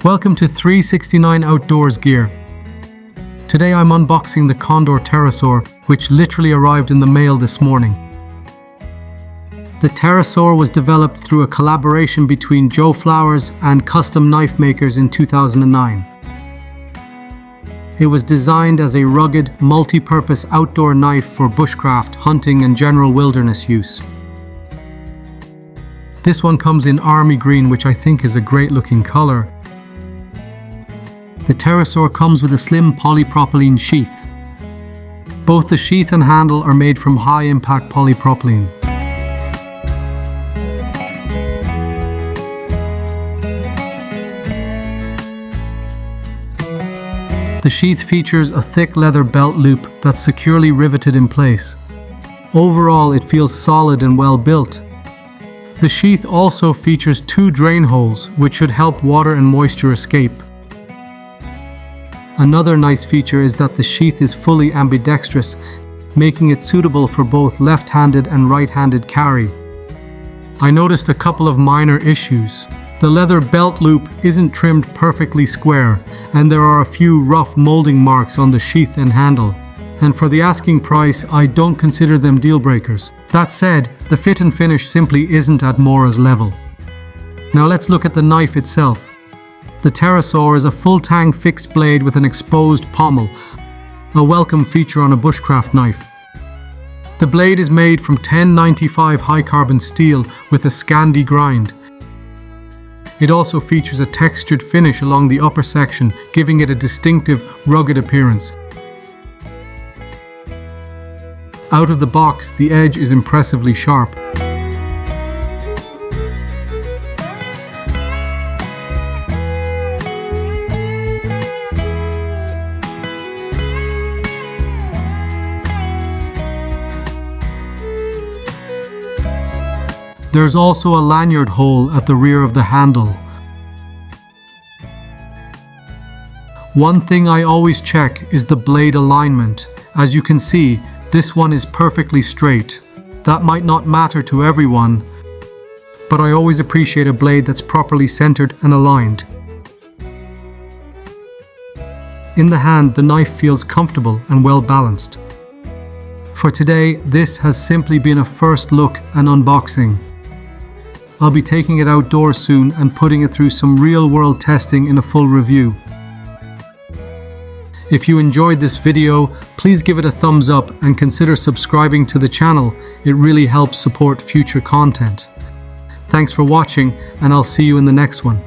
Welcome to 369 Outdoors Gear. Today I'm unboxing the Condor Terrasaur, which literally arrived in the mail this morning. The Terrasaur was developed through a collaboration between Joe Flowers and custom knife makers in 2009. It was designed as a rugged, multi-purpose outdoor knife for bushcraft, hunting and general wilderness use. This one comes in army green, which I think is a great looking color. The Terrasaur comes with a slim polypropylene sheath. Both the sheath and handle are made from high-impact polypropylene. The sheath features a thick leather belt loop that's securely riveted in place. Overall, it feels solid and well built. The sheath also features 2 drain holes, which should help water and moisture escape. Another nice feature is that the sheath is fully ambidextrous, making it suitable for both left-handed and right-handed carry. I noticed a couple of minor issues. The leather belt loop isn't trimmed perfectly square, and there are a few rough molding marks on the sheath and handle. And for the asking price, I don't consider them deal breakers. That said, the fit and finish simply isn't at Mora's level. Now let's look at the knife itself. The Terrasaur is a full-tang fixed blade with an exposed pommel, a welcome feature on a bushcraft knife. The blade is made from 1095 high-carbon steel with a Scandi grind. It also features a textured finish along the upper section, giving it a distinctive, rugged appearance. Out of the box, the edge is impressively sharp. There's also a lanyard hole at the rear of the handle. One thing I always check is the blade alignment. As you can see, this one is perfectly straight. That might not matter to everyone, but I always appreciate a blade that's properly centered and aligned. In the hand, the knife feels comfortable and well balanced. For today, this has simply been a first look and unboxing. I'll be taking it outdoors soon and putting it through some real-world testing in a full review. If you enjoyed this video, please give it a thumbs up and consider subscribing to the channel. It really helps support future content. Thanks for watching, and I'll see you in the next one.